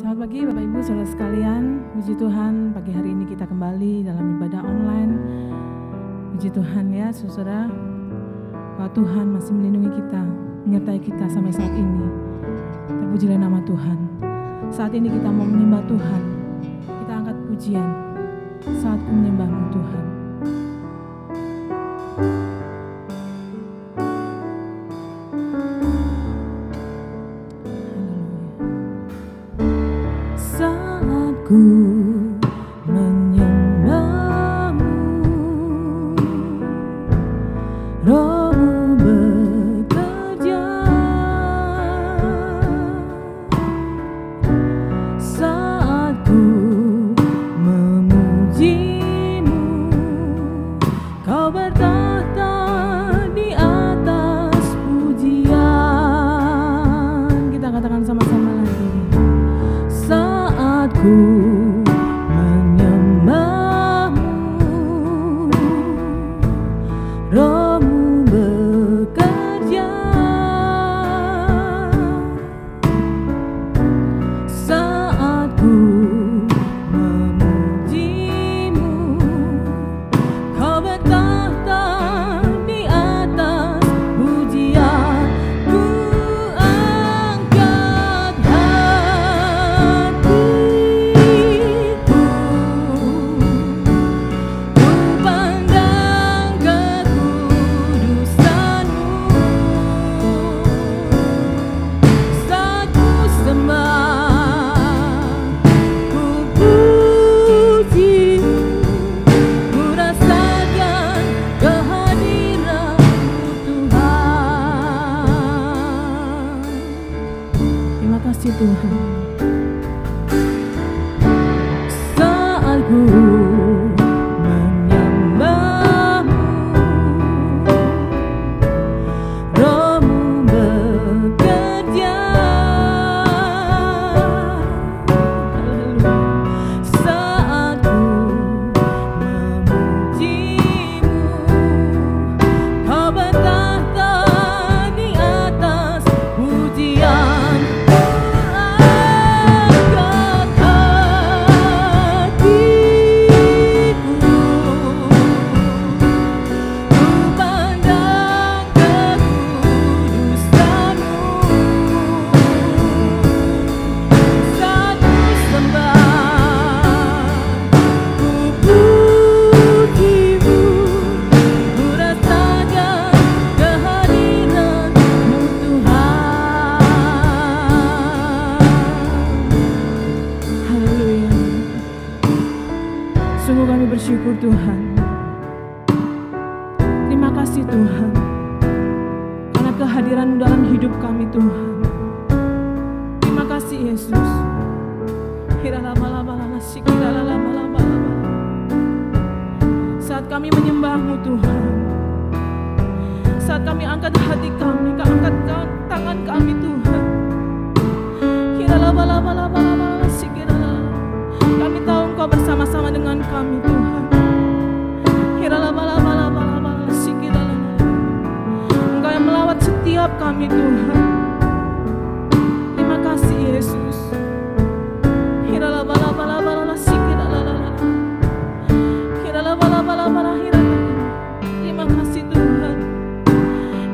Selamat pagi Bapak Ibu saudara sekalian. Puji Tuhan, pagi hari ini kita kembali dalam ibadah online. Puji Tuhan ya saudara, bahwa Tuhan masih melindungi kita, menyertai kita sampai saat ini. Terpujilah nama Tuhan. Saat ini kita mau menyembah Tuhan. Kita angkat pujian saat menyembah-Mu Tuhan. Ku menyembah-Mu, Roh-Mu bekerja saat ku memuji-Mu. Kau bertahta di atas pujian. Kita katakan sama-sama lagi. Saat ku Roh-Mu bekerja saat ku memuji-Mu. Kau bertahta di atas pujian. Ku angkat hatiku, ku pandang kekudusan-Mu. Saat ku sembah, ku puji, ku rasakan kehadiran-Mu Tuhan. Terima kasih Tuhan. Saat ku menyembah-Mu, Roh-Mu bekerja saat ku memuji-Mu. Kau bertahta di atas pujian. Sungguh kami bersyukur Tuhan. Terima kasih Tuhan, karena kehadiran dalam hidup kami Tuhan. Terima kasih Yesus. Saat kami menyembah-Mu Tuhan, saat kami angkat hati kami, angkat tangan kami Tuhan. Kami tahu Engkau bersama-sama dengan kami Tuhan. Engkau yang melawat setiap kami Tuhan. Terima kasih Yesus. Terima kasih Tuhan.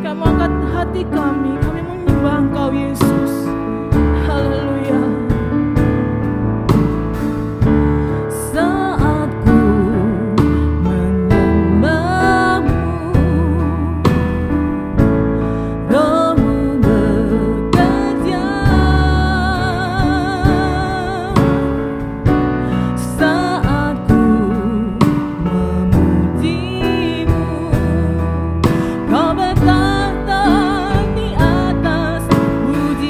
Kamu angkat hati kami menyembah Engkau Yesus. Haleluya. Saat ku menyembah-Mu, Roh-Mu bekerja saat ku memuji-Mu. Kau bertahta di atas pujian.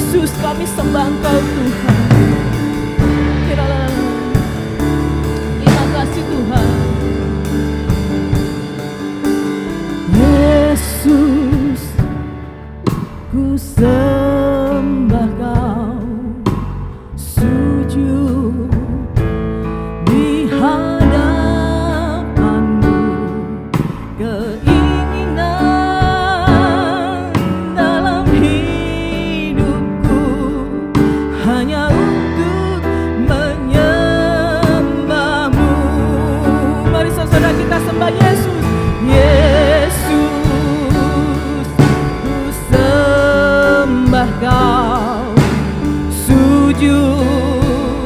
Yesus, kami sembah Engkau Tuhan. Terima kasih Tuhan. Yesus, ku sembah Kau, sujud di hadapan-Mu, keinginan dalam hidupku hanya untuk menyembah-Mu. Mari saudara kita sembah Yesus. Yesus, ku sembah Kau, sujud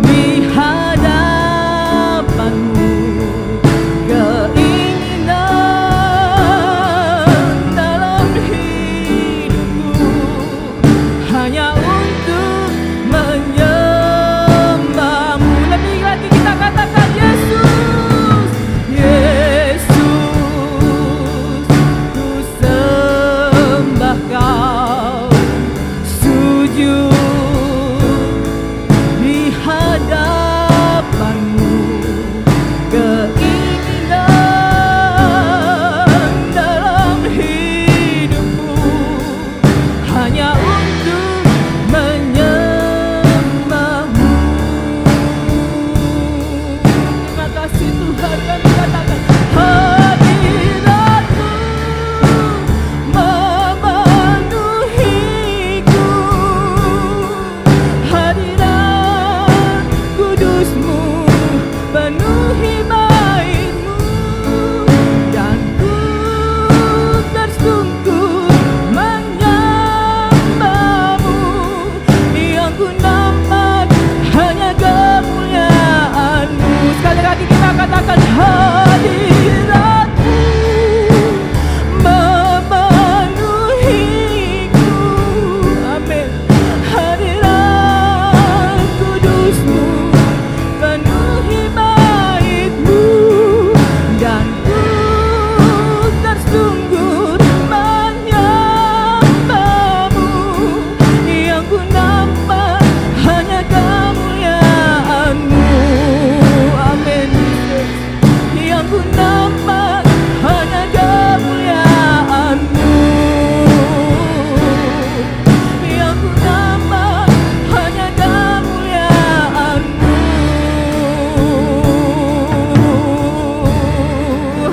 di hadapan-Mu, keinginan dalam hidupku hanya untuk menyembah-Mu. Lebih lagi kita katakan Yesus, Yesus, ku sembah Kau, sujud di hadapan-Mu, keinginan dalam hidupku hanya untuk menyembah-Mu. Terima kasih Tuhan, kami katakan hadirat-Mu memenuhiku, hadirat kudus-Mu penuhi bait-Mu, dan ku tersungkur menyembah-Mu, yang ku nampak hanya kemuliaan-Mu. Sekali lagi kita katakan hadirat-Mu memenuhiku, amin. Hadirat kudus-Mu penuhi bait-Mu, dan ku tersungkur menyembah-Mu, yang ku nampak hanya kemuliaan-Mu, amin. Yang ku nampak hanya kemuliaan-Mu, yang ku nampak hanya kemuliaan-Mu.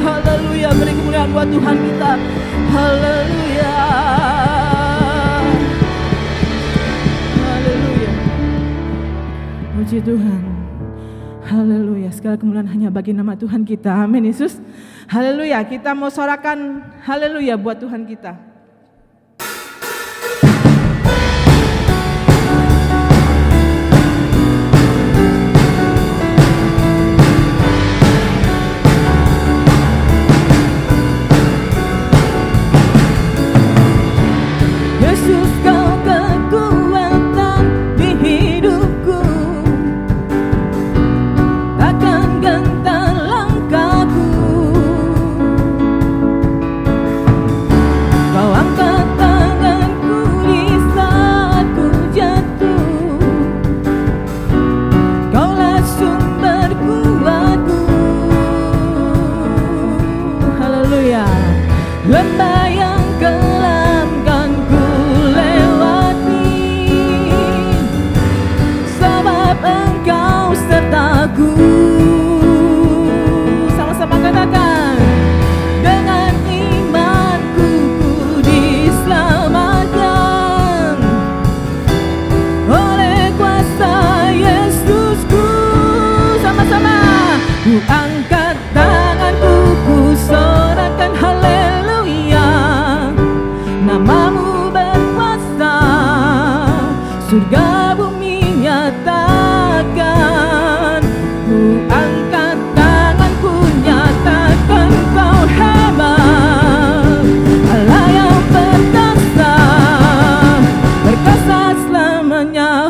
Haleluya, beri kemuliaan buat Tuhan kita. Haleluya, haleluya. Puji Tuhan. Haleluya, segala kemuliaan hanya bagi nama Tuhan kita. Amin Yesus. Haleluya, kita mau sorakan haleluya buat Tuhan kita. Yesus, Kau kekuatan di hidupku, takkan gentar langkahku. Kau angkat tanganku di saat ku jatuh, Kaulah sumber kuatku. Haleluya. Lembah yang kelam kan ku lewati, sebab Engkau sertaku. Sama-sama katakan, dengan imanku ku diselamatkan oleh kuasa Yesusku. Sama-sama, ku angkat tanganku, ku sorakan haleluya. Namamu berkuasa, surga bumi nyatakan. Ku angkat tanganku, nyatakan Kau hebat, Allah yang perkasa, perkasa selamanya.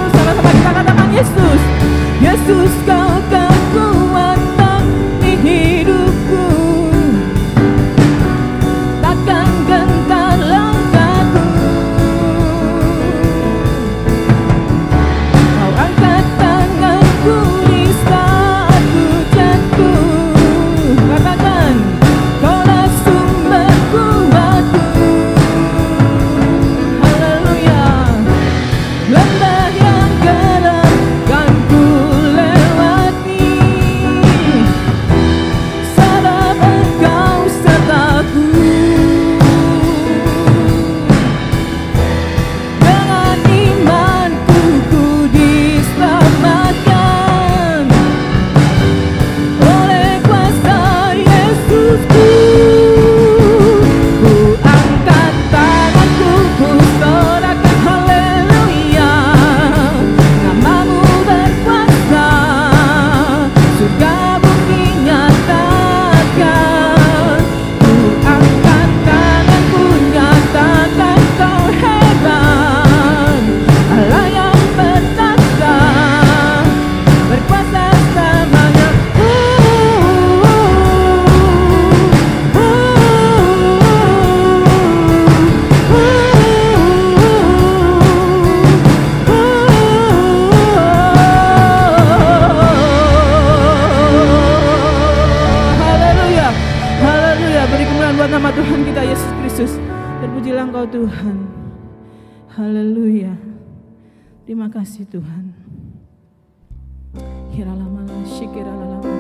Sama-sama kita katakan Yesus. Yesus kau kekuatan di hidupku, takkan gentar langkahku. Kau angkat tanganku di saat ku jatuh, katakan kaulah sumber kuatku. Haleluya. Lembah yang gelap kan ku lewati, sebab Engkau sertaku. Dengan imanku ku diselamatkan oleh kuasa Yesusku. Ku angkat tanganku, ku sorakan haleluya. Namamu berkuasa, surga bumi nyatakan. Ku angkat tanganku, nyatakan kau hebat, Allah yang bertata, berkuasa selamanya. Haleluya, haleluya. Beri kemuliaan buat nama Tuhan kita Yesus Kristus. Terpujilah Engkau Tuhan. Haleluya. Terima kasih Tuhan. Kiralamala, shikiralalama.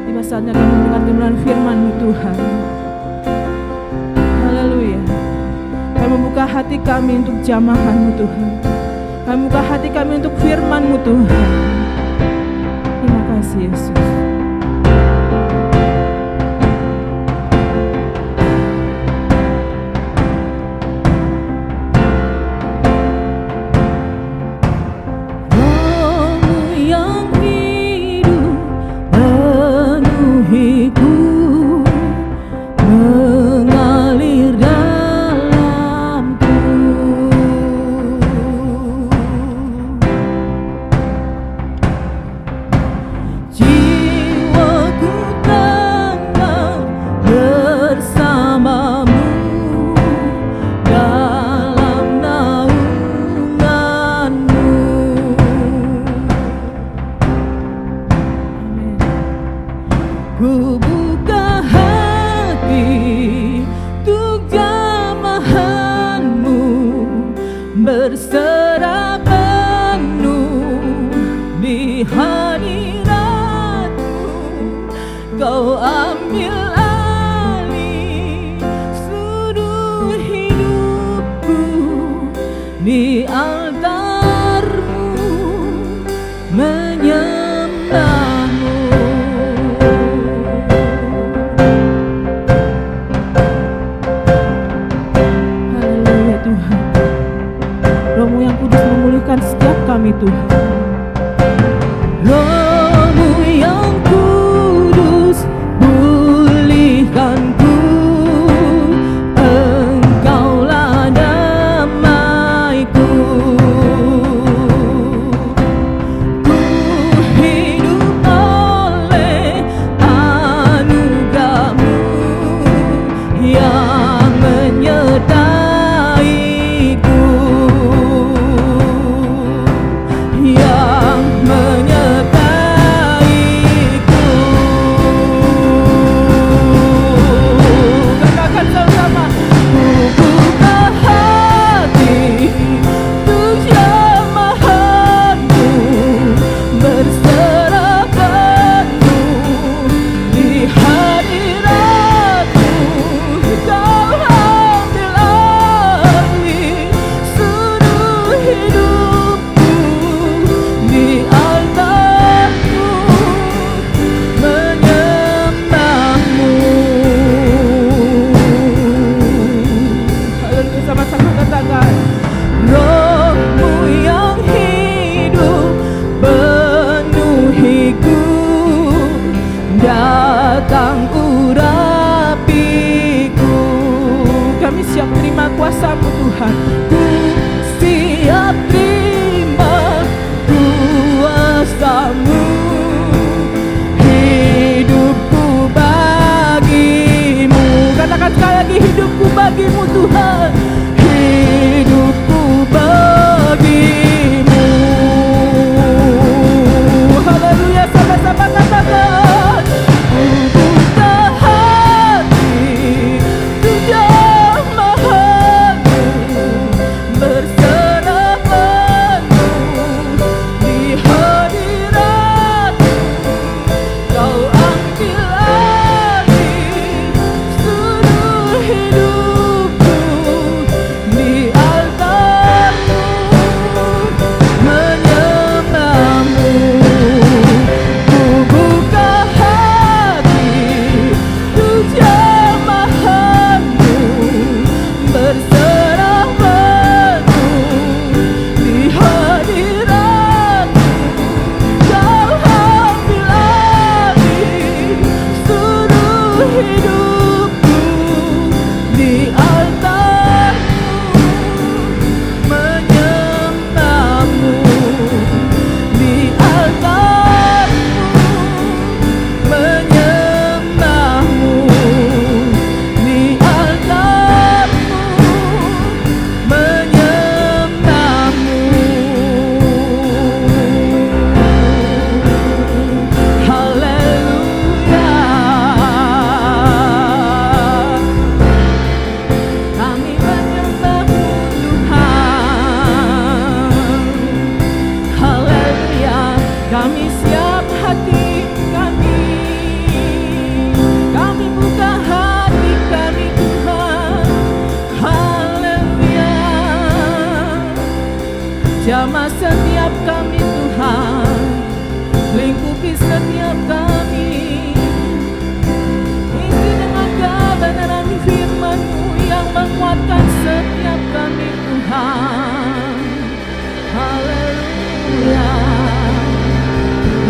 Tiba saatnya kami mendengar kebenaran firman-Mu Tuhan. Haleluya. Kami membuka hati kami untuk jamahan-Mu Tuhan. Kami membuka hati kami untuk firman-Mu Tuhan. Terima kasih Yesus. Roh-Mu yang hidup penuhiku, mengalir dalamku. Jiwaku tenang bersamamu dalam naungan-Mu. Amin. Ku buka hati untuk jamahan-Mu, berserah penuh di hadirat-Mu. Kau ambil alih seluruh hidupku, di altar-Mu menyembah-Mu. Haleluya Tuhan. Roh-Mu yang kudus memulihkan setiap kami Tuhan. Roh-Mu yang kudus pulihkanku, Engkaulah damaiku. Ku hidup Kami siap hati kami buka hati kami Tuhan. Haleluya. Jamah setiap kami Tuhan, lingkupi setiap kami. Isi dengan kebenaran firman-Mu yang menguatkan setiap kami Tuhan. Haleluya.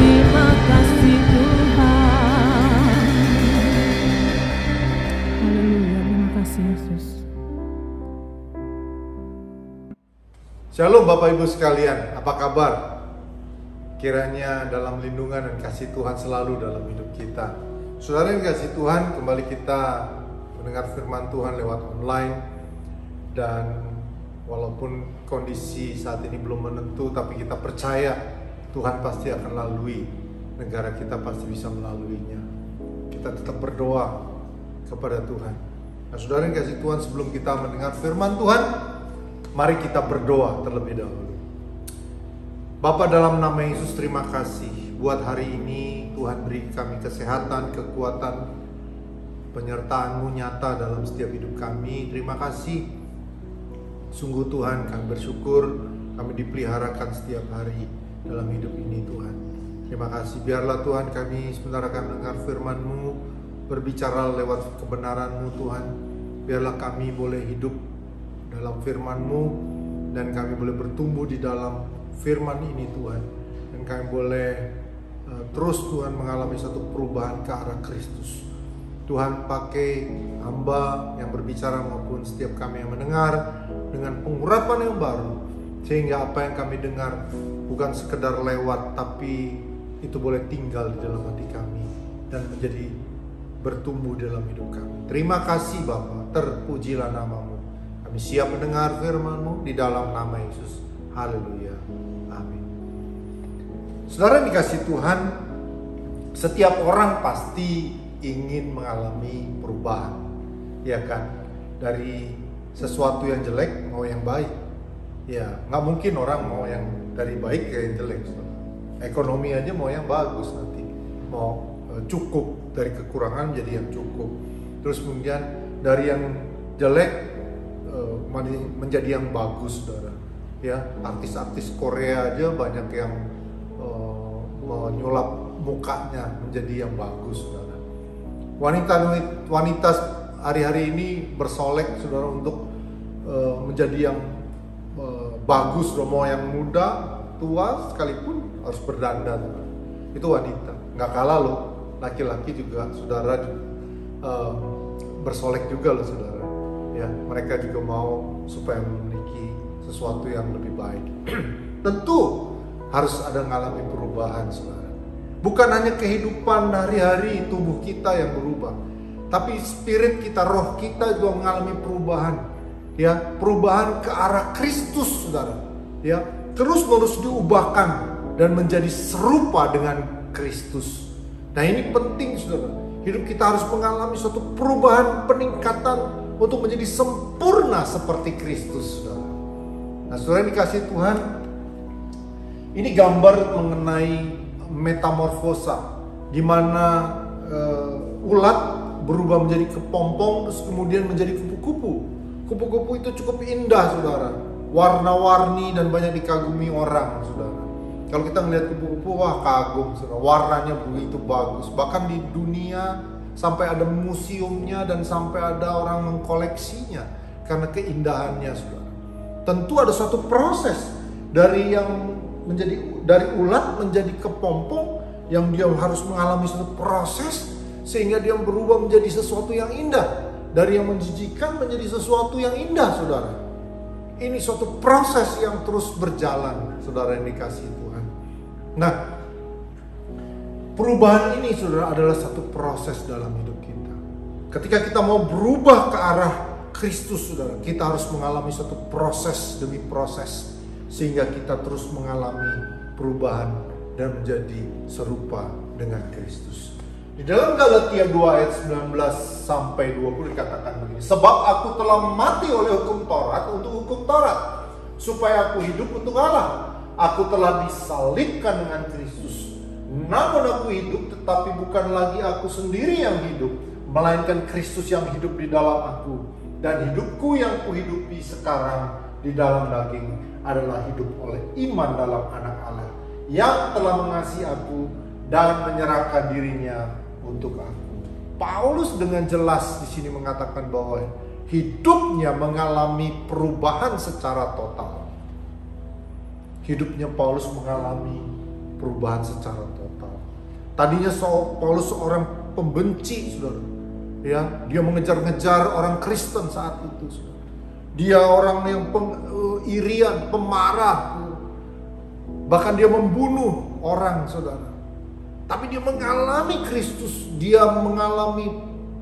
Terima kasih Tuhan. Haleluya. Terima kasih Yesus. Shalom Bapak Ibu sekalian, apa kabar? Kiranya dalam lindungan dan kasih Tuhan selalu dalam hidup kita. Saudara yang kasih Tuhan, kembali kita mendengar firman Tuhan lewat online. Dan walaupun kondisi saat ini belum menentu, tapi kita percaya Tuhan pasti akan lalui. Negara kita pasti bisa melaluinya. Kita tetap berdoa kepada Tuhan. Nah saudara yang kasih Tuhan, sebelum kita mendengar firman Tuhan, mari kita berdoa terlebih dahulu. Bapa, dalam nama Yesus, terima kasih buat hari ini. Tuhan beri kami kesehatan, kekuatan, penyertaan-Mu nyata dalam setiap hidup kami. Terima kasih. Sungguh Tuhan, kami bersyukur kami dipeliharakan setiap hari dalam hidup ini Tuhan. Terima kasih. Biarlah Tuhan kami sebentar akan mendengar firman-Mu, berbicara lewat kebenaran-Mu Tuhan. Biarlah kami boleh hidup dalam firman-Mu, dan kami boleh bertumbuh di dalam firman ini Tuhan, dan kami boleh terus Tuhan mengalami satu perubahan ke arah Kristus. Tuhan, pakai hamba yang berbicara maupun setiap kami yang mendengar dengan pengurapan yang baru, sehingga apa yang kami dengar bukan sekedar lewat, tapi itu boleh tinggal di dalam hati kami dan menjadi bertumbuh dalam hidup kami. Terima kasih Bapa, terpujilah nama-Mu. Kami siap mendengar firman-Mu di dalam nama Yesus. Haleluya. Amin. Saudara yang dikasih Tuhan, setiap orang pasti ingin mengalami perubahan, ya kan? Dari sesuatu yang jelek mau yang baik. Ya, nggak mungkin orang mau yang dari baik ke yang jelek. Saudara. Ekonomi aja mau yang bagus nanti, mau cukup, dari kekurangan menjadi yang cukup. Terus kemudian dari yang jelek menjadi yang bagus, saudara. Ya, artis-artis Korea aja banyak yang menyulap mukanya menjadi yang bagus, saudara. Wanita hari-hari ini bersolek, saudara, untuk menjadi yang bagus, saudara. Mau yang muda, tua sekalipun harus berdandan, saudara. Itu wanita. Nggak kalah loh, laki-laki juga, saudara, bersolek juga loh, saudara. Ya, mereka juga mau supaya memiliki sesuatu yang lebih baik. Tentu harus ada mengalami perubahan, saudara. Bukan hanya kehidupan hari-hari tubuh kita yang berubah, tapi spirit kita, roh kita juga mengalami perubahan. Ya, perubahan ke arah Kristus, saudara. Ya, terus-menerus diubahkan dan menjadi serupa dengan Kristus. Nah, ini penting, saudara. Hidup kita harus mengalami suatu perubahan, peningkatan untuk menjadi sempurna seperti Kristus, saudara. Nah, saudara dikasih Tuhan, ini gambar mengenai metamorfosa, di mana ulat berubah menjadi kepompong, terus kemudian menjadi kupu-kupu. Kupu-kupu itu cukup indah, saudara, warna-warni dan banyak dikagumi orang, saudara. Kalau kita melihat kupu-kupu, wah kagum, saudara. Warnanya begitu bagus, bahkan di dunia sampai ada museumnya dan sampai ada orang mengkoleksinya karena keindahannya, saudara. Tentu ada suatu proses dari ulat menjadi kepompong, yang dia harus mengalami suatu proses sehingga dia berubah menjadi sesuatu yang indah, dari yang menjijikan menjadi sesuatu yang indah, saudara. Ini suatu proses yang terus berjalan, saudara yang dikasihi Tuhan. Nah, perubahan ini, saudara, adalah satu proses dalam hidup kita. Ketika kita mau berubah ke arah Kristus, saudara, kita harus mengalami suatu proses demi proses, sehingga kita terus mengalami perubahan dan menjadi serupa dengan Kristus. Di dalam Galatia 2 ayat 19 sampai 20 dikatakan begini, sebab aku telah mati oleh hukum Taurat untuk hukum Taurat, supaya aku hidup untuk Allah. aku telah disalibkan dengan Kristus. Namun aku hidup, tetapi bukan lagi aku sendiri yang hidup, melainkan Kristus yang hidup di dalam aku. Dan hidupku yang kuhidupi sekarang di dalam daging adalah hidup oleh iman dalam Anak Allah yang telah mengasihi aku dan menyerahkan dirinya untuk aku. Paulus dengan jelas di sini mengatakan bahwa hidupnya mengalami perubahan secara total. Hidupnya Paulus mengalami perubahan secara total. Tadinya Paulus seorang pembenci, saudara. Ya, dia mengejar-ngejar orang Kristen saat itu, saudara. Dia orang yang irian, pemarah. Bahkan dia membunuh orang, saudara. Tapi dia mengalami Kristus, dia mengalami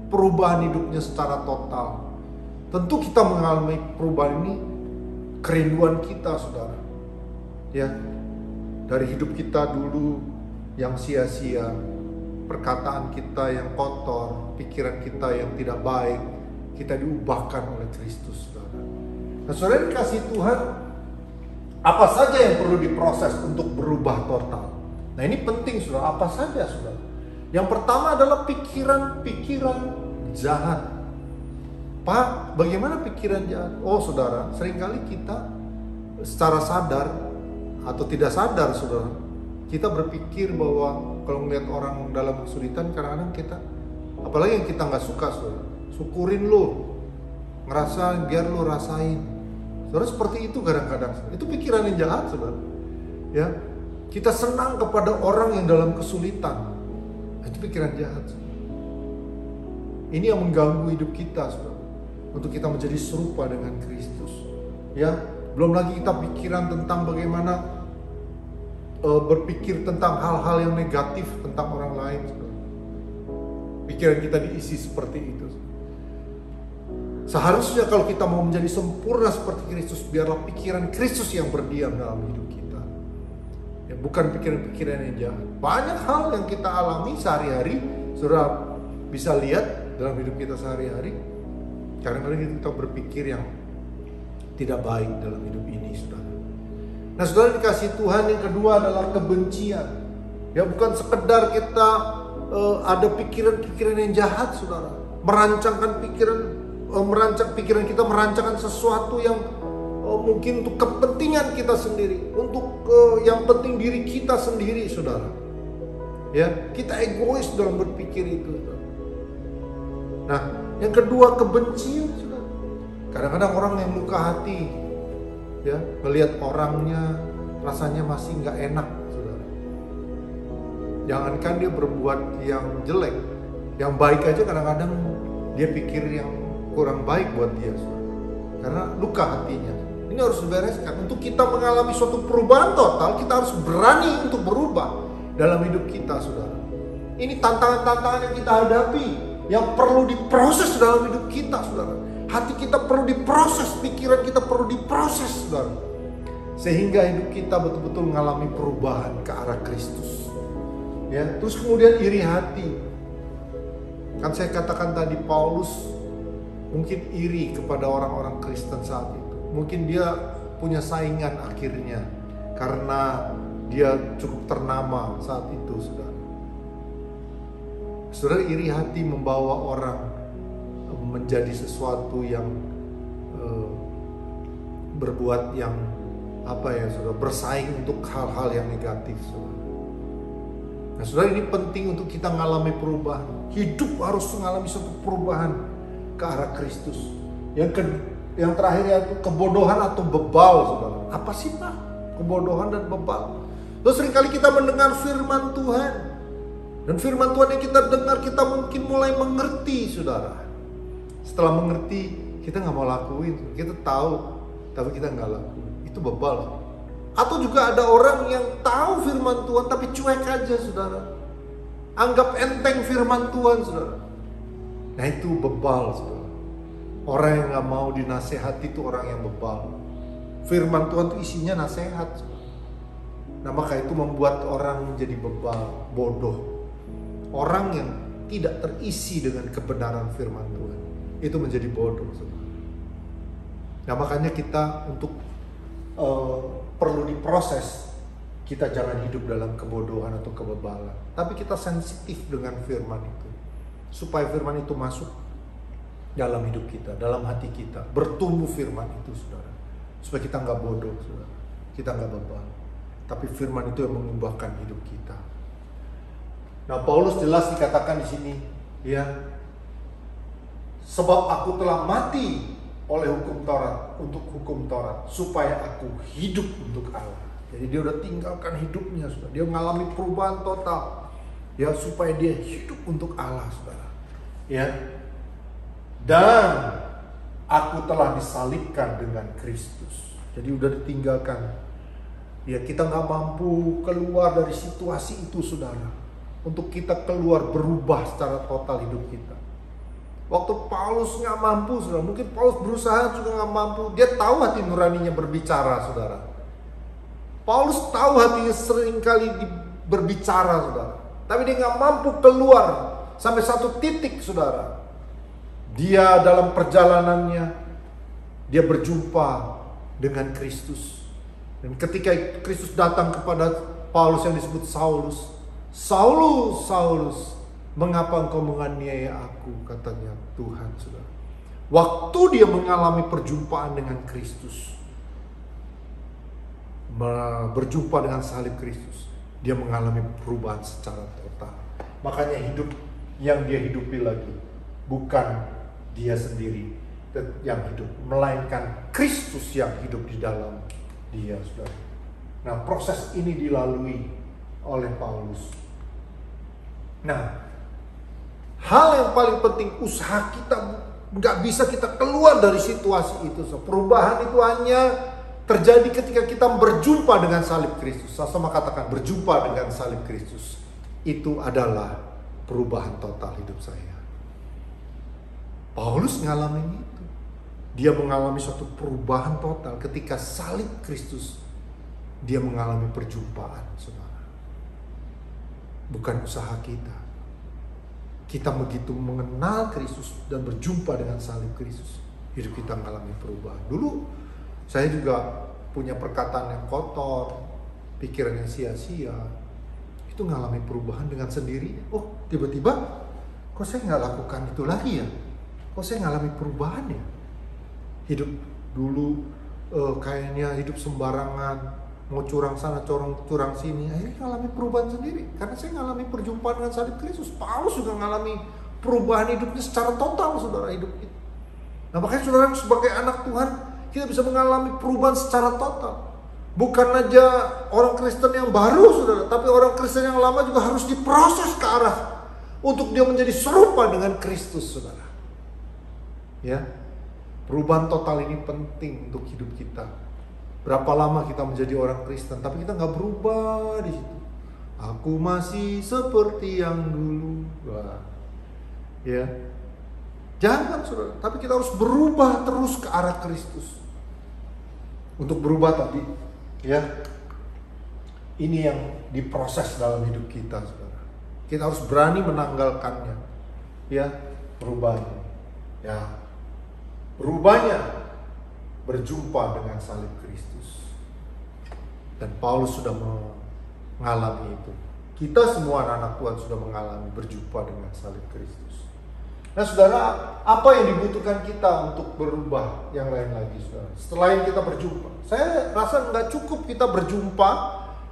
perubahan hidupnya secara total. Tentu kita mengalami perubahan ini, kerinduan kita, saudara. Ya, dari hidup kita dulu yang sia-sia, perkataan kita yang kotor, pikiran kita yang tidak baik, kita diubahkan oleh Kristus, saudara. Nah, saudara dikasih Tuhan, apa saja yang perlu diproses untuk berubah total? Nah, ini penting, saudara. Apa saja, saudara? Yang pertama adalah pikiran-pikiran jahat. Pak, bagaimana pikiran jahat? Oh, saudara, seringkali kita secara sadar atau tidak sadar, saudara, kita berpikir bahwa kalau melihat orang dalam kesulitan, kadang-kadang kita, apalagi yang kita nggak suka, saudara, syukurin lo, ngerasa biar lo rasain. Saudara, seperti itu kadang-kadang. Itu pikiran yang jahat, saudara. Ya, kita senang kepada orang yang dalam kesulitan. Itu pikiran jahat. Ini yang mengganggu hidup kita, saudara, untuk kita menjadi serupa dengan Kristus. Ya, belum lagi kita pikiran tentang bagaimana berpikir tentang hal-hal yang negatif tentang orang lain, saudara. Pikiran kita diisi seperti itu. Seharusnya kalau kita mau menjadi sempurna seperti Kristus, biarlah pikiran Kristus yang berdiam dalam hidup kita. Ya, bukan pikiran-pikiran yang jahat. Banyak hal yang kita alami sehari-hari, saudara bisa lihat dalam hidup kita sehari-hari. Kadang-kadang kita berpikir yang tidak baik dalam hidup ini, saudara. Nah, saudara dikasih Tuhan, yang kedua adalah kebencian. Ya, bukan sekedar kita ada pikiran-pikiran yang jahat, saudara. Merancang pikiran kita, merancangkan sesuatu yang mungkin untuk kepentingan kita sendiri, untuk yang penting diri kita sendiri, saudara. Ya, kita egois dalam berpikir itu, saudara. Nah, yang kedua kebencian, saudara. Kadang-kadang orang yang luka hati, ya, melihat orangnya rasanya masih nggak enak, saudara. Jangankan dia berbuat yang jelek, yang baik aja kadang-kadang dia pikir yang kurang baik buat dia, saudara. Karena luka hatinya. Ini harus dibereskan. Untuk kita mengalami suatu perubahan total, kita harus berani untuk berubah dalam hidup kita, saudara. Ini tantangan-tantangan yang kita hadapi, yang perlu diproses dalam hidup kita, saudara. Hati kita perlu diproses, pikiran kita perlu diproses, saudara. Sehingga hidup kita betul-betul mengalami perubahan ke arah Kristus. Ya, terus kemudian iri hati. Kan saya katakan tadi, Paulus mungkin iri kepada orang-orang Kristen saat itu. Mungkin dia punya saingan akhirnya karena dia cukup ternama saat itu, saudara. Saudara, iri hati membawa orang menjadi sesuatu yang berbuat yang saudara, bersaing untuk hal-hal yang negatif, saudara. Nah, saudara, ini penting untuk kita mengalami perubahan. Hidup harus mengalami suatu perubahan ke arah Kristus. Yang terakhir yaitu kebodohan atau bebal, saudara. Apa sih, Pak? Kebodohan dan bebal. Terus seringkali kita mendengar firman Tuhan. Dan firman Tuhan yang kita dengar, kita mungkin mulai mengerti, saudara. Setelah mengerti, kita nggak mau lakuin. Kita tahu, tapi kita nggak lakuin. Itu bebal. Atau juga ada orang yang tahu firman Tuhan, tapi cuek aja, saudara. Anggap enteng firman Tuhan, saudara. Nah, itu bebal, saudara. Orang yang gak mau dinasehati itu orang yang bebal. Firman Tuhan itu isinya nasihat. Nah, maka itu membuat orang menjadi bebal, bodoh. Orang yang tidak terisi dengan kebenaran firman Tuhan, itu menjadi bodoh. Nah, makanya kita untuk perlu diproses. Kita jangan hidup dalam kebodohan atau kebebalan, tapi kita sensitif dengan firman itu, supaya firman itu masuk dalam hidup kita, dalam hati kita, bertumbuh firman itu, saudara, supaya kita nggak bodoh, saudara, kita nggak bebal, tapi firman itu yang mengubahkan hidup kita. Nah, Paulus jelas dikatakan di sini, ya, sebab aku telah mati oleh hukum Taurat, untuk hukum Taurat, supaya aku hidup untuk Allah. Jadi dia udah tinggalkan hidupnya, saudara. Dia mengalami perubahan total, ya, supaya dia hidup untuk Allah, saudara. Ya, dan aku telah disalibkan dengan Kristus. Jadi udah ditinggalkan. Ya, kita nggak mampu keluar dari situasi itu, saudara. Untuk kita keluar, berubah secara total hidup kita. Waktu Paulus nggak mampu, saudara. Mungkin Paulus berusaha juga nggak mampu. Dia tahu hati nuraninya berbicara, saudara. Paulus tahu hatinya seringkali berbicara, saudara. Tapi dia nggak mampu keluar sampai satu titik, saudara. Dia dalam perjalanannya, dia berjumpa dengan Kristus. Dan ketika Kristus datang kepada Paulus yang disebut Saulus, Saulus, Saulus, mengapa engkau menganiaya aku, katanya Tuhan, saudara. Waktu dia mengalami perjumpaan dengan Kristus, berjumpa dengan salib Kristus, dia mengalami perubahan secara total. Makanya hidup yang dia hidupi lagi bukan dia sendiri yang hidup, melainkan Kristus yang hidup di dalam dia, saudara. Nah, proses ini dilalui oleh Paulus. Nah, hal yang paling penting, usaha kita nggak bisa kita keluar dari situasi itu. Perubahan itu hanya terjadi ketika kita berjumpa dengan salib Kristus. Sama katakan, berjumpa dengan salib Kristus. Itu adalah perubahan total hidup saya. Paulus ngalamin itu. Dia mengalami suatu perubahan total ketika salib Kristus. Dia mengalami perjumpaan, saudara. Bukan usaha kita. Kita begitu mengenal Kristus dan berjumpa dengan salib Kristus, hidup kita mengalami perubahan. Dulu saya juga punya perkataan yang kotor, pikiran yang sia-sia. Itu mengalami perubahan dengan sendirinya. Oh, tiba-tiba kok saya nggak lakukan itu lagi ya? Kok saya mengalami perubahan ya? Hidup dulu kayaknya hidup sembarangan, mau curang sana, curang sini. Akhirnya mengalami perubahan sendiri. Karena saya mengalami perjumpaan dengan salib Kristus. Paulus juga mengalami perubahan hidupnya secara total, saudara, hidup itu. Nah, makanya saudara sebagai anak Tuhan, kita bisa mengalami perubahan secara total. Bukan aja orang Kristen yang baru, saudara, tapi orang Kristen yang lama juga harus diproses ke arah untuk dia menjadi serupa dengan Kristus, saudara. Ya, perubahan total ini penting untuk hidup kita. Berapa lama kita menjadi orang Kristen, tapi kita nggak berubah di situ. Aku masih seperti yang dulu. Wah, ya, jangan, saudara. Tapi kita harus berubah terus ke arah Kristus. Untuk berubah tadi, ya, ini yang diproses dalam hidup kita, saudara. Kita harus berani menanggalkannya, ya, perubahannya, ya, berubahnya berjumpa dengan salib Kristus. Dan Paulus sudah mengalami itu. Kita semua anak Tuhan sudah mengalami berjumpa dengan salib Kristus. Nah, saudara, apa yang dibutuhkan kita untuk berubah yang lain lagi, saudara? Selain kita berjumpa, saya rasa nggak cukup kita berjumpa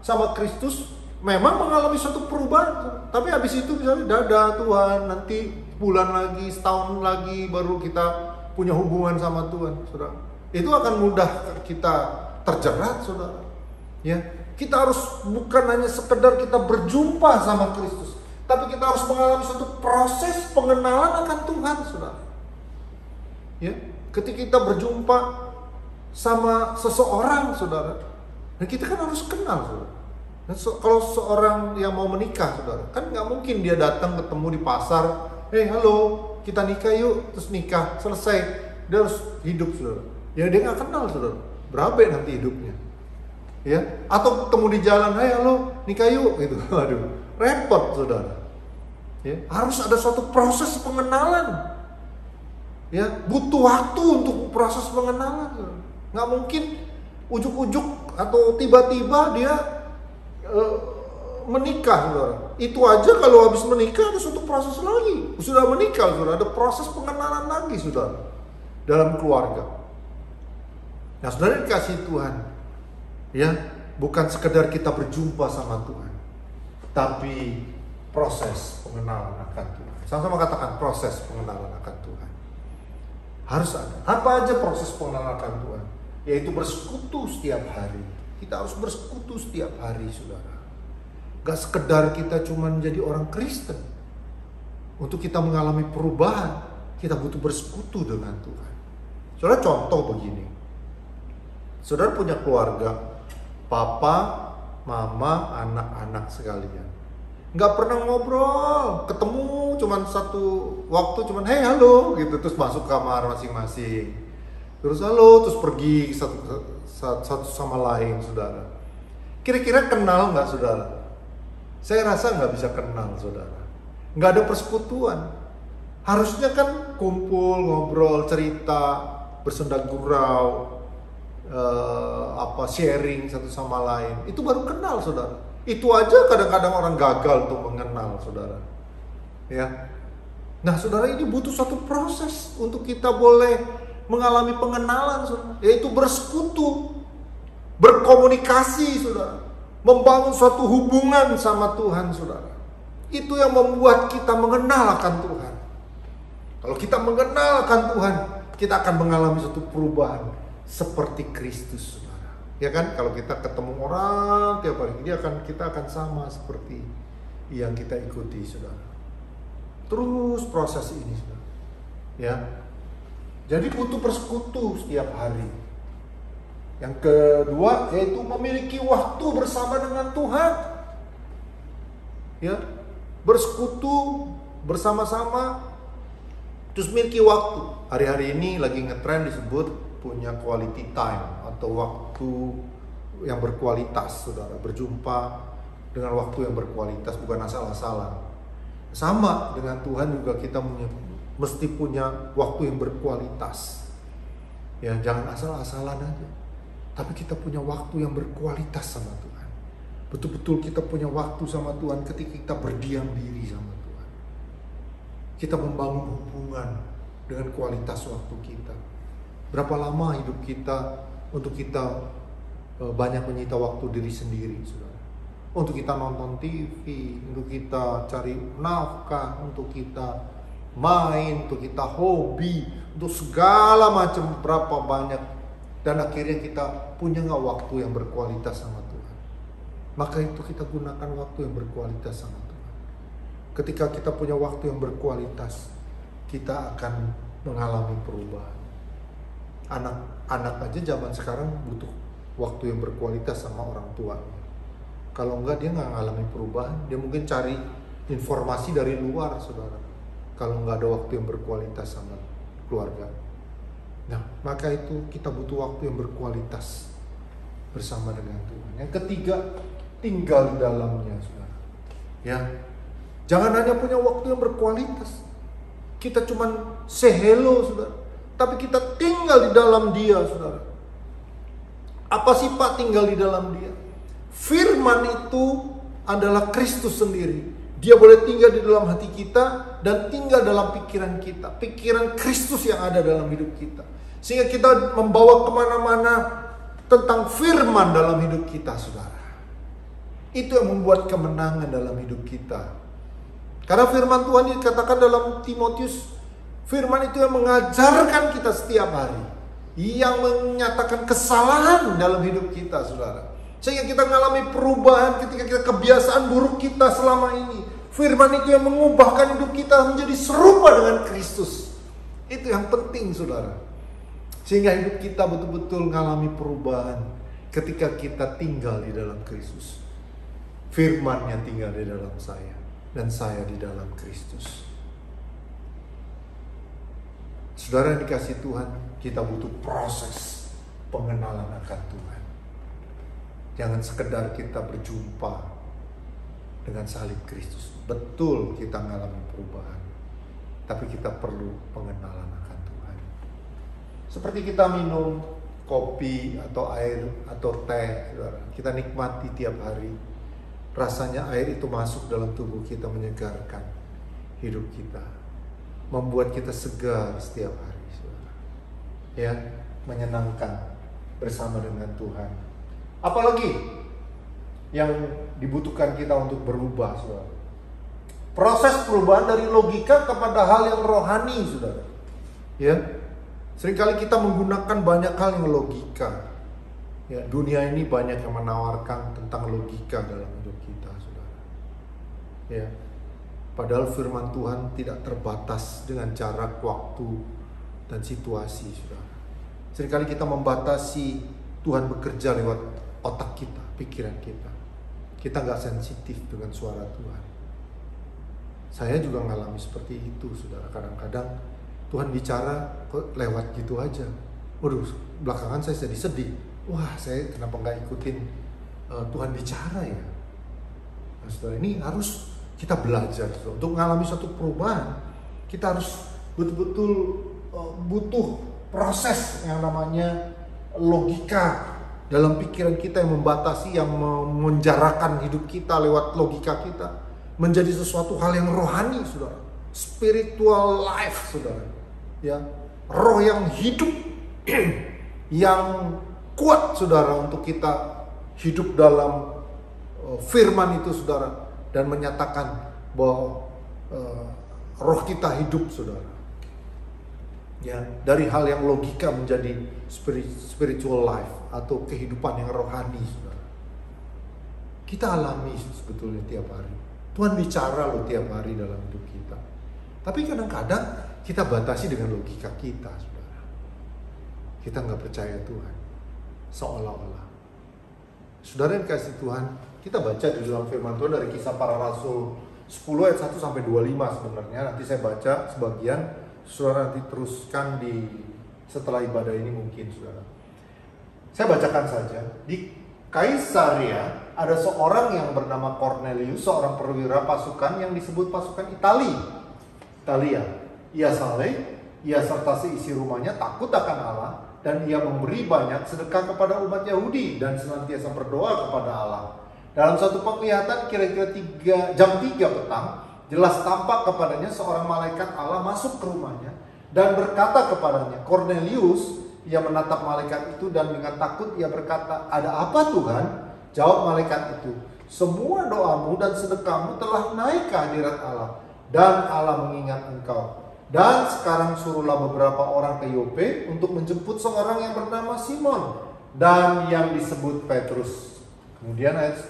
sama Kristus, memang mengalami suatu perubahan, tapi habis itu misalnya dadah Tuhan, nanti bulan lagi, setahun lagi baru kita punya hubungan sama Tuhan, saudara. Itu akan mudah kita terjerat, saudara. Ya, kita harus bukan hanya sekedar kita berjumpa sama Kristus, tapi kita harus mengalami suatu proses pengenalan akan Tuhan, saudara. Ya, ketika kita berjumpa sama seseorang, saudara, dan kita kan harus kenal, saudara. Dan kalau seorang yang mau menikah, saudara, kan nggak mungkin dia datang ketemu di pasar, halo, kita nikah yuk, terus nikah, selesai, dia harus hidup, saudara. Ya, dia nggak kenal, saudara, berapa nanti hidupnya, ya? Atau ketemu di jalan, halo, nikah yuk, gitu, aduh, repot, saudara. Ya, harus ada suatu proses pengenalan. Ya, butuh waktu untuk proses pengenalan. Nggak mungkin ujuk-ujuk atau tiba-tiba dia menikah, saudara. Itu aja kalau habis menikah ada suatu proses lagi. Sudah menikah, saudara, ada proses pengenalan lagi, saudara, dalam keluarga. Nah, saudara dikasih Tuhan, ya, bukan sekedar kita berjumpa sama Tuhan, tapi proses pengenalan akan Tuhan. Sama-sama katakan proses pengenalan akan Tuhan. Harus ada. Apa aja proses pengenalan akan Tuhan? Yaitu bersekutu setiap hari. Kita harus bersekutu setiap hari, saudara. Gak sekedar kita cuma menjadi orang Kristen. Untuk kita mengalami perubahan, kita butuh bersekutu dengan Tuhan. Saudara, contoh begini. Saudara punya keluarga, papa, mama, anak-anak sekalian. Gak pernah ngobrol, ketemu cuman satu waktu, cuman hey halo gitu, terus masuk kamar masing-masing. Terus halo, terus pergi satu sama lain, saudara. Kira-kira kenal gak, saudara? Saya rasa nggak bisa kenal, saudara. Nggak ada persekutuan. Harusnya kan kumpul, ngobrol, cerita, bersenda gurau, sharing satu sama lain. Itu baru kenal, saudara. Itu aja kadang-kadang orang gagal untuk mengenal, saudara. Ya. Nah, saudara, ini butuh satu proses untuk kita boleh mengalami pengenalan, saudara. Yaitu bersekutu, berkomunikasi, saudara. Membangun suatu hubungan sama Tuhan, saudara. Itu yang membuat kita mengenal akan Tuhan. Kalau kita mengenal akan Tuhan, kita akan mengalami suatu perubahan seperti Kristus, saudara. Ya kan? Kalau kita ketemu orang tiap hari, kita akan sama seperti yang kita ikuti, saudara. Terus proses ini, saudara. Ya. Jadi butuh bersekutu setiap hari. Yang kedua yaitu memiliki waktu bersama dengan Tuhan. Ya, bersekutu bersama-sama, terus miliki waktu. Hari-hari ini lagi ngetren disebut punya quality time atau waktu yang berkualitas, saudara. Berjumpa dengan waktu yang berkualitas, bukan asal-asalan. Sama dengan Tuhan juga kita mesti punya waktu yang berkualitas. Ya, jangan asal-asalan aja. Tapi kita punya waktu yang berkualitas sama Tuhan. Betul-betul kita punya waktu sama Tuhan ketika kita berdiam diri sama Tuhan. Kita membangun hubungan dengan kualitas waktu kita. Berapa lama hidup kita untuk kita banyak menyita waktu diri sendiri, saudara. Untuk kita nonton TV, untuk kita cari nafkah, untuk kita main, untuk kita hobi, untuk segala macam, berapa banyak. Dan akhirnya kita punya gak waktu yang berkualitas sama Tuhan. Maka itu kita gunakan waktu yang berkualitas sama Tuhan. Ketika kita punya waktu yang berkualitas, kita akan mengalami perubahan. Anak aja zaman sekarang butuh waktu yang berkualitas sama orang tuanya. Kalau enggak, dia gak mengalami perubahan. Dia mungkin cari informasi dari luar, saudara. Kalau enggak ada waktu yang berkualitas sama keluarga. Nah, maka itu kita butuh waktu yang berkualitas bersama dengan Tuhan. Yang ketiga, tinggal di dalamnya, saudara. Ya, jangan hanya punya waktu yang berkualitas. Kita cuman say hello, saudara. Tapi kita tinggal di dalam Dia, saudara. Apa sih Pak tinggal di dalam Dia? Firman itu adalah Kristus sendiri. Dia boleh tinggal di dalam hati kita dan tinggal dalam pikiran kita. Pikiran Kristus yang ada dalam hidup kita. Sehingga kita membawa kemana-mana tentang firman dalam hidup kita, saudara. Itu yang membuat kemenangan dalam hidup kita. Karena firman Tuhan dikatakan dalam Timotius, firman itu yang mengajarkan kita setiap hari. Yang menyatakan kesalahan dalam hidup kita, saudara. Sehingga kita mengalami perubahan ketika kita kebiasaan buruk kita selama ini. Firman itu yang mengubahkan hidup kita menjadi serupa dengan Kristus. Itu yang penting, saudara. Sehingga hidup kita betul-betul mengalami perubahan ketika kita tinggal di dalam Kristus. Firman-Nya tinggal di dalam saya dan saya di dalam Kristus. Saudara yang dikasihi Tuhan, kita butuh proses pengenalan akan Tuhan. Jangan sekedar kita berjumpa dengan salib Kristus. Betul kita mengalami perubahan, tapi kita perlu pengenalan akan Tuhan. Seperti kita minum kopi atau air atau teh, saudara. Kita nikmati tiap hari. Rasanya air itu masuk dalam tubuh kita, menyegarkan hidup kita, membuat kita segar setiap hari, saudara. Ya, menyenangkan bersama dengan Tuhan. Apalagi yang dibutuhkan kita untuk berubah, saudara. Proses perubahan dari logika kepada hal yang rohani, saudara. Ya, seringkali kita menggunakan banyak hal yang logika. Ya, dunia ini banyak yang menawarkan tentang logika dalam hidup kita, saudara. Ya, padahal firman Tuhan tidak terbatas dengan jarak, waktu, dan situasi, saudara. Seringkali kita membatasi Tuhan bekerja lewat otak kita, pikiran kita. Kita nggak sensitif dengan suara Tuhan. Saya juga mengalami seperti itu, saudara. Kadang-kadang Tuhan bicara kok lewat gitu aja. Waduh, belakangan saya jadi sedih. Wah, saya kenapa nggak ikutin Tuhan bicara ya? Nah, saudara, ini harus kita belajar, saudara. Untuk mengalami suatu perubahan, kita harus betul-betul butuh proses yang namanya logika dalam pikiran kita yang membatasi, yang menjarakan hidup kita lewat logika kita. Menjadi sesuatu hal yang rohani, saudara. Spiritual life, saudara. Ya, roh yang hidup, yang kuat, saudara, untuk kita hidup dalam firman itu, saudara, dan menyatakan bahwa roh kita hidup, saudara. Ya, dari hal yang logika menjadi spiritual life atau kehidupan yang rohani, saudara. Kita alami sebetulnya tiap hari. Tuhan bicara loh tiap hari dalam hidup kita. Tapi kadang-kadang kita batasi dengan logika kita, saudara. Kita nggak percaya Tuhan, seolah-olah. Saudara yang kasih Tuhan, kita baca di dalam firman Tuhan dari Kisah Para Rasul 10 ayat 1 sampai 25 sebenarnya. Nanti saya baca sebagian, saudara nanti teruskan setelah ibadah ini mungkin, saudara. Saya bacakan saja. Di Kaisarea ada seorang yang bernama Cornelius, seorang perwira pasukan yang disebut pasukan Italia. Ia saleh, ia serta seisi rumahnya takut akan Allah, dan ia memberi banyak sedekah kepada umat Yahudi dan senantiasa berdoa kepada Allah. Dalam satu penglihatan kira-kira jam 3 petang, jelas tampak kepadanya seorang malaikat Allah masuk ke rumahnya dan berkata kepadanya, "Cornelius." Ia menatap malaikat itu dan dengan takut ia berkata, "Ada apa Tuhan?" Jawab malaikat itu, "Semua doamu dan sedekahmu telah naik ke hadirat Allah, dan Allah mengingat engkau. Dan sekarang suruhlah beberapa orang ke Yope untuk menjemput seorang yang bernama Simon dan yang disebut Petrus." Kemudian ayat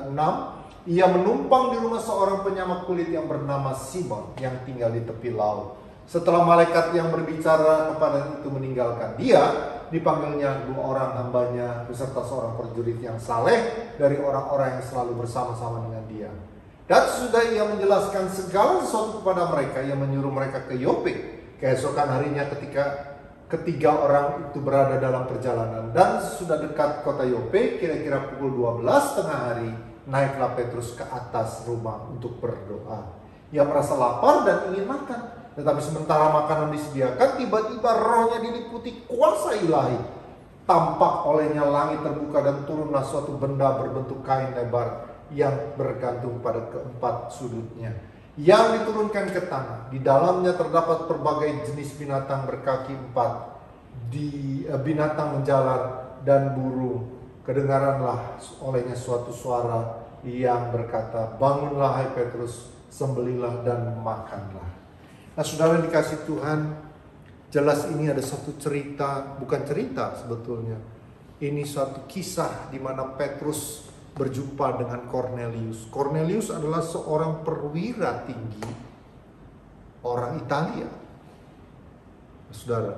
6, ia menumpang di rumah seorang penyamak kulit yang bernama Simon yang tinggal di tepi laut. Setelah malaikat yang berbicara kepada itu meninggalkan dia, dipanggilnya 2 orang hambanya beserta seorang prajurit yang saleh dari orang-orang yang selalu bersama-sama dengan dia. Dan sudah ia menjelaskan segala sesuatu kepada mereka, ia menyuruh mereka ke Yope. Keesokan harinya ketika ketiga orang itu berada dalam perjalanan dan sudah dekat kota Yope, kira-kira pukul 12 tengah hari, naiklah Petrus ke atas rumah untuk berdoa. Ia merasa lapar dan ingin makan. Tetapi sementara makanan disediakan, tiba-tiba rohnya diliputi kuasa ilahi. Tampak olehnya langit terbuka dan turunlah suatu benda berbentuk kain lebar yang bergantung pada keempat sudutnya, yang diturunkan ke tanah. Di dalamnya terdapat berbagai jenis binatang berkaki 4, binatang menjalar dan burung. Kedengaranlah olehnya suatu suara yang berkata, "Bangunlah hai Petrus, sembelilah dan makanlah." Nah, saudara dikasih Tuhan, jelas ini ada satu cerita, bukan cerita sebetulnya. Ini suatu kisah di mana Petrus berjumpa dengan Cornelius. Cornelius adalah seorang perwira tinggi, orang Italia, saudara.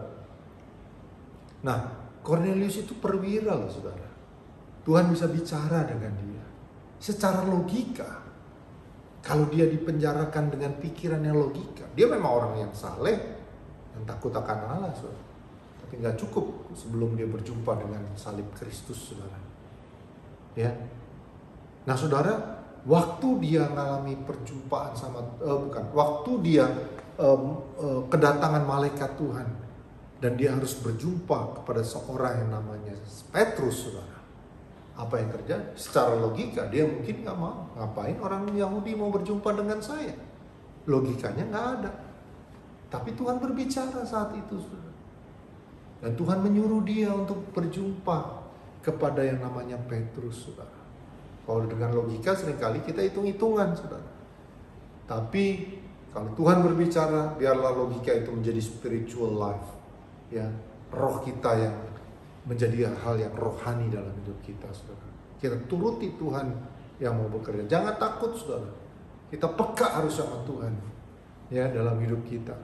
Nah, Cornelius itu perwira loh, saudara. Tuhan bisa bicara dengan dia secara logika. Kalau dia dipenjarakan dengan pikiran yang logika, dia memang orang yang saleh dan takut akan Allah, saudara. Tapi nggak cukup sebelum dia berjumpa dengan salib Kristus, saudara. Ya, nah saudara, waktu dia mengalami perjumpaan waktu dia kedatangan malaikat Tuhan Dan dia harus berjumpa kepada seorang yang namanya Petrus, saudara. Apa yang terjadi? Secara logika dia mungkin gak mau. Ngapain orang Yahudi mau berjumpa dengan saya? Logikanya gak ada. Tapi Tuhan berbicara saat itu, saudara. Dan Tuhan menyuruh dia untuk berjumpa kepada yang namanya Petrus, saudara. Kalau dengan logika seringkali kita hitung-hitungan, saudara. Tapi kalau Tuhan berbicara, biarlah logika itu menjadi spiritual life. Ya, roh kita yang menjadi hal yang rohani dalam hidup kita, saudara. Kita turuti Tuhan yang mau bekerja. Jangan takut, saudara. Kita peka harus sama Tuhan, ya, dalam hidup kita.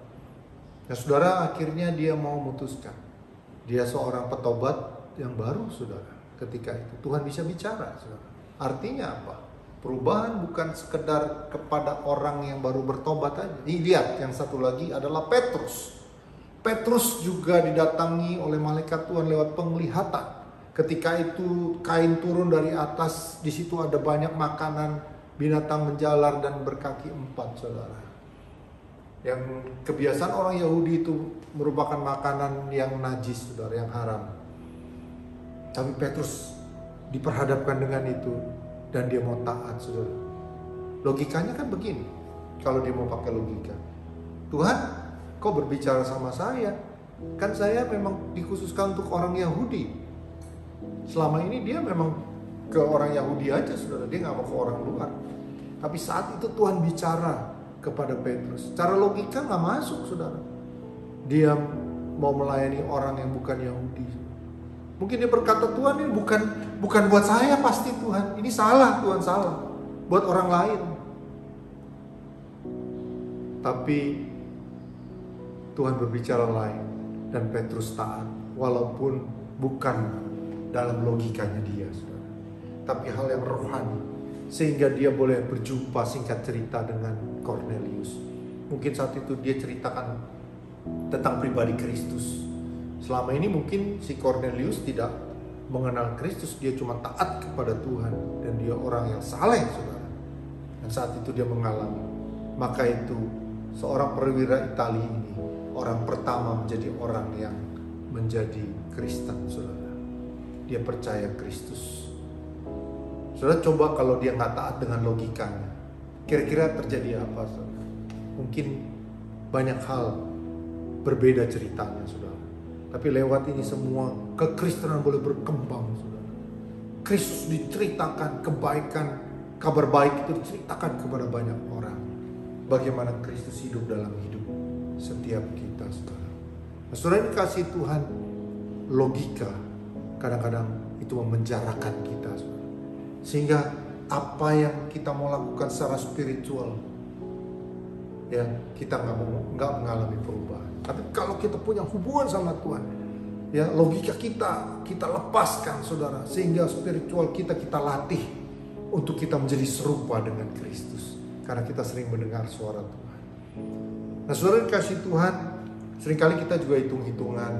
Nah, saudara, akhirnya dia mau memutuskan. Dia seorang petobat yang baru, saudara. Ketika itu Tuhan bisa bicara, saudara. Artinya apa? Perubahan bukan sekedar kepada orang yang baru bertobat aja. Ini lihat, yang satu lagi adalah Petrus. Petrus juga didatangi oleh malaikat Tuhan lewat penglihatan. Ketika itu kain turun dari atas, di situ ada banyak makanan, binatang menjalar dan berkaki 4, saudara. Yang kebiasaan orang Yahudi itu merupakan makanan yang najis, saudara, yang haram. Tapi Petrus diperhadapkan dengan itu dan dia mau taat, saudara. Logikanya kan begini, kalau dia mau pakai logika. Tuhan, kau berbicara sama saya, kan saya memang dikhususkan untuk orang Yahudi. Selama ini dia memang ke orang Yahudi aja, saudara. Dia gak mau ke orang luar. Tapi saat itu Tuhan bicara kepada Petrus. Cara logika gak masuk, saudara. Dia mau melayani orang yang bukan Yahudi. Mungkin dia berkata, Tuhan, ini bukan buat saya pasti, Tuhan. Ini salah, Tuhan, salah. Buat orang lain. Tapi Tuhan berbicara lain dan Petrus taat, walaupun bukan dalam logikanya dia, saudara, tapi hal yang rohani, sehingga dia boleh berjumpa, singkat cerita, dengan Cornelius. Mungkin saat itu dia ceritakan tentang pribadi Kristus. Selama ini mungkin si Cornelius tidak mengenal Kristus, dia cuma taat kepada Tuhan dan dia orang yang saleh, saudara. Dan saat itu dia mengalami, maka itu seorang perwira Italia ini orang pertama menjadi orang yang menjadi Kristen, saudara. Dia percaya Kristus. Saudara, coba kalau dia nggak taat dengan logikanya, kira-kira terjadi apa, saudara? Mungkin banyak hal berbeda ceritanya, saudara. Tapi lewat ini semua kekristenan boleh berkembang, saudara. Kristus diceritakan, kebaikan, kabar baik itu diceritakan kepada banyak orang. Bagaimana Kristus hidup dalam hidup setiap kita, saudara. Nah, saudara, ini kasih Tuhan, logika kadang-kadang itu memenjarakan kita, saudara. Sehingga apa yang kita mau lakukan secara spiritual, ya, kita nggak mengalami perubahan. Tapi kalau kita punya hubungan sama Tuhan, ya, logika kita lepaskan, saudara, sehingga spiritual kita latih untuk kita menjadi serupa dengan Kristus, karena kita sering mendengar suara Tuhan. Nah, saudara dikasih Tuhan, seringkali kita juga hitung-hitungan,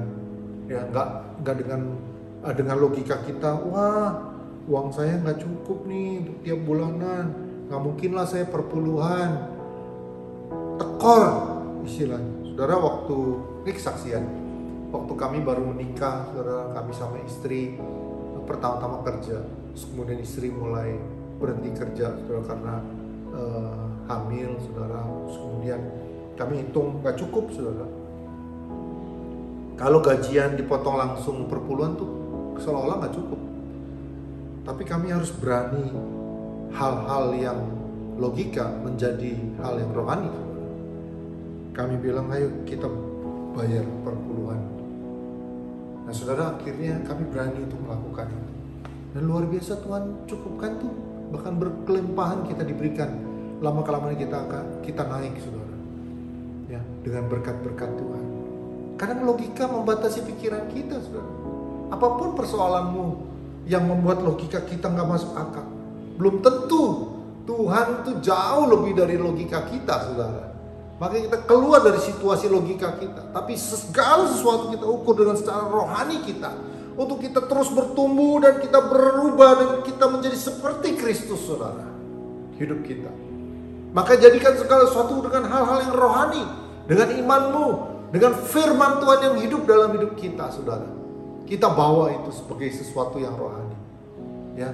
ya, nggak dengan logika kita. Wah, uang saya nggak cukup nih untuk tiap bulanan, nggak mungkin lah saya perpuluhan. Tekor istilahnya, saudara. Waktu ini kesaksian, waktu kami baru menikah, saudara, kami sama istri pertama-tama kerja, terus kemudian istri mulai berhenti kerja, saudara, karena hamil, saudara. Terus kemudian kami hitung gak cukup, saudara. Kalau gajian dipotong langsung per puluhan tuh seolah-olah gak cukup. Tapi kami harus berani hal-hal yang logika menjadi hal yang rohani. Kami bilang, ayo kita bayar per puluhan. Nah, saudara, akhirnya kami berani untuk melakukan itu. Dan luar biasa Tuhan cukupkan tuh. Bahkan berkelimpahan kita diberikan. Lama-kelamaan kita naik, saudara. Ya, dengan berkat-berkat Tuhan. Kadang logika membatasi pikiran kita, saudara. Apapun persoalanmu yang membuat logika kita nggak masuk akal, belum tentu Tuhan itu jauh lebih dari logika kita, saudara. Makanya kita keluar dari situasi logika kita. Tapi segala sesuatu kita ukur dengan secara rohani kita. Untuk kita terus bertumbuh dan kita berubah dan kita menjadi seperti Kristus, saudara. Hidup kita. Maka jadikan segala sesuatu dengan hal-hal yang rohani. Dengan imanmu. Dengan firman Tuhan yang hidup dalam hidup kita, saudara, kita bawa itu sebagai sesuatu yang rohani, ya,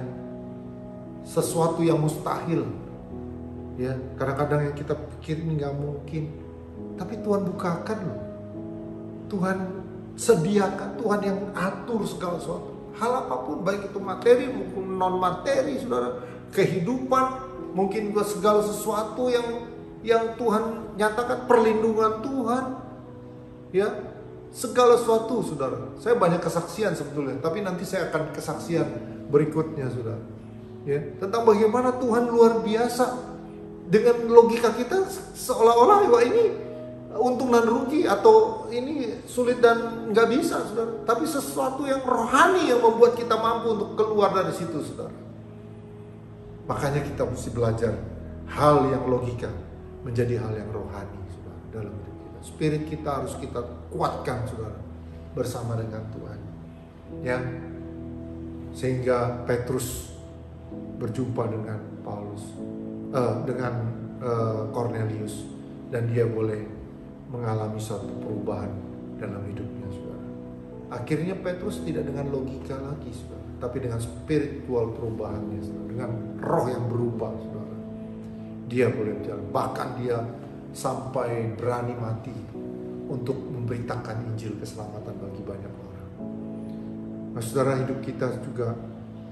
sesuatu yang mustahil, ya. Kadang-kadang yang kita pikir ini nggak mungkin, tapi Tuhan bukakan loh. Tuhan sediakan, Tuhan yang atur segala sesuatu. Hal apapun, baik itu materi maupun non materi, saudara, kehidupan, mungkin juga segala sesuatu yang Tuhan nyatakan, perlindungan Tuhan, ya, segala sesuatu, saudara. Saya banyak kesaksian sebetulnya, tapi nanti saya akan kesaksian berikutnya, saudara, ya, tentang bagaimana Tuhan luar biasa. Dengan logika kita seolah-olah wah ini untung dan rugi, atau ini sulit dan nggak bisa, saudara. Tapi sesuatu yang rohani yang membuat kita mampu untuk keluar dari situ, saudara. Makanya kita mesti belajar hal yang logika menjadi hal yang rohani, saudara, dalam hidup kita. Spirit kita harus kita kuatkan, saudara, bersama dengan Tuhan, ya. Sehingga Petrus berjumpa dengan Cornelius, dan dia boleh mengalami suatu perubahan dalam hidupnya, saudara. Akhirnya Petrus tidak dengan logika lagi, saudara, tapi dengan spiritual perubahannya, saudara, dengan roh yang berubah, saudara. Dia boleh berjalan, bahkan dia sampai berani mati untuk memberitakan Injil keselamatan bagi banyak orang. Nah, saudara, hidup kita juga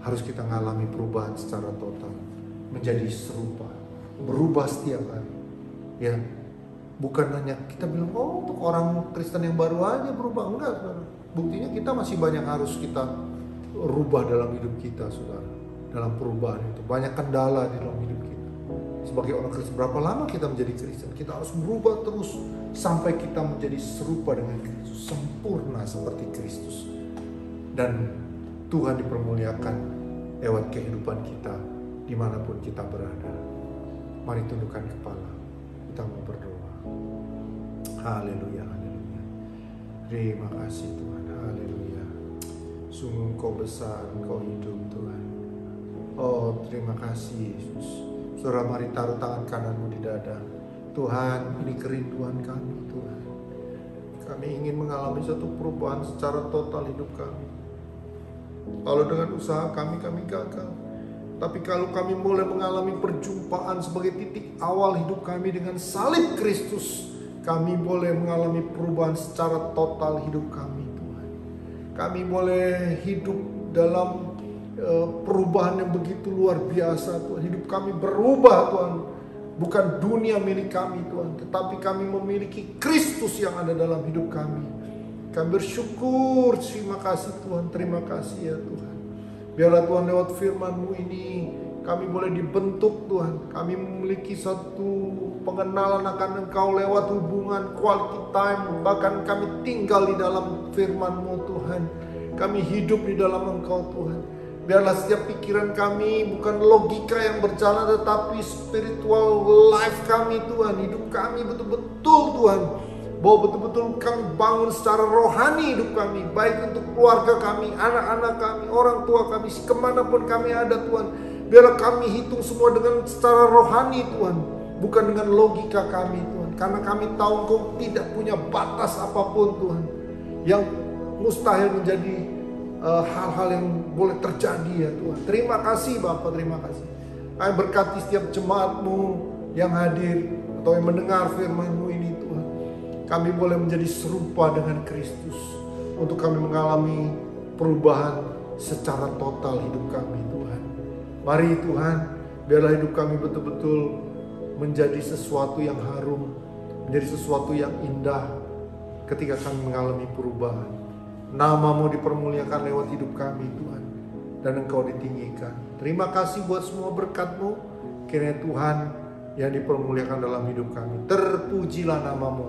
harus kita mengalami perubahan secara total, menjadi serupa, berubah setiap hari, ya. Bukan hanya kita bilang, oh, untuk orang Kristen yang baru aja berubah. Enggak, saudara. Buktinya kita masih banyak harus kita rubah dalam hidup kita, saudara. Dalam perubahan itu banyak kendala di dalam hidup kita. Sebagai orang Kristen, berapa lama kita menjadi Kristen? Kita harus berubah terus sampai kita menjadi serupa dengan Kristus, sempurna seperti Kristus. Dan Tuhan dipermuliakan lewat kehidupan kita dimanapun kita berada. Mari tundukkan kepala, kita mau berdoa. Haleluya, haleluya. Terima kasih Tuhan, haleluya. Sungguh Engkau besar, Engkau hidup, Tuhan. Oh, terima kasih Yesus. Saudara, mari taruh tangan kananmu di dada. Tuhan, ini kerinduan kami, Tuhan. Kami ingin mengalami satu perubahan secara total hidup kami. Kalau dengan usaha kami gagal. Tapi kalau kami mulai mengalami perjumpaan sebagai titik awal hidup kami dengan salib Kristus, kami boleh mengalami perubahan secara total hidup kami, Tuhan. Kami boleh hidup dalam perubahan yang begitu luar biasa, Tuhan. Hidup kami berubah, Tuhan. Bukan dunia milik kami, Tuhan, tetapi kami memiliki Kristus yang ada dalam hidup kami. Kami bersyukur, terima kasih Tuhan, terima kasih ya Tuhan. Biarlah Tuhan lewat firman-Mu ini kami boleh dibentuk, Tuhan. Kami memiliki satu pengenalan akan Engkau lewat hubungan quality time. Bahkan kami tinggal di dalam firman-Mu, Tuhan. Kami hidup di dalam Engkau, Tuhan. Biarlah setiap pikiran kami bukan logika yang berjalan, tetapi spiritual life kami, Tuhan. Hidup kami betul-betul, Tuhan, bahwa betul-betul kami bangun secara rohani hidup kami, baik untuk keluarga kami, anak-anak kami, orang tua kami, kemanapun kami ada, Tuhan. Biarlah kami hitung semua dengan secara rohani, Tuhan, bukan dengan logika kami, Tuhan. Karena kami tahu Engkau tidak punya batas apapun, Tuhan, yang mustahil menjadi hal-hal yang boleh terjadi ya Tuhan. Terima kasih Bapa, terima kasih. Kami berkati setiap jemaat-Mu yang hadir atau yang mendengar firman-Mu ini, Tuhan. Kami boleh menjadi serupa dengan Kristus untuk kami mengalami perubahan secara total hidup kami, Tuhan. Mari Tuhan, biarlah hidup kami betul-betul menjadi sesuatu yang harum, menjadi sesuatu yang indah ketika kami mengalami perubahan. Nama-Mu dipermuliakan lewat hidup kami, Tuhan, dan Engkau ditinggikan. Terima kasih buat semua berkat-Mu. Kiranya Tuhan yang dipermuliakan dalam hidup kami. Terpujilah nama-Mu.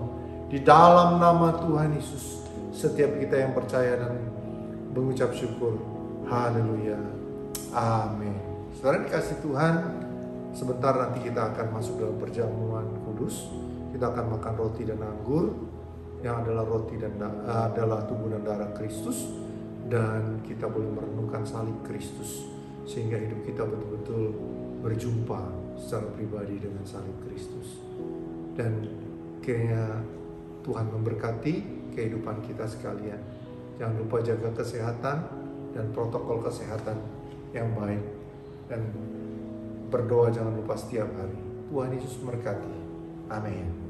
Di dalam nama Tuhan Yesus, setiap kita yang percaya dan mengucap syukur. Haleluya. Amin. Saudara dikasih Tuhan, sebentar nanti kita akan masuk dalam perjamuan kudus. Kita akan makan roti dan anggur, yang adalah roti dan adalah tubuh dan darah Kristus, dan kita boleh merenungkan salib Kristus sehingga hidup kita betul-betul berjumpa secara pribadi dengan salib Kristus. Dan kiranya Tuhan memberkati kehidupan kita sekalian. Jangan lupa jaga kesehatan dan protokol kesehatan yang baik. Dan berdoa jangan lupa setiap hari. Tuhan Yesus memberkati. Amin.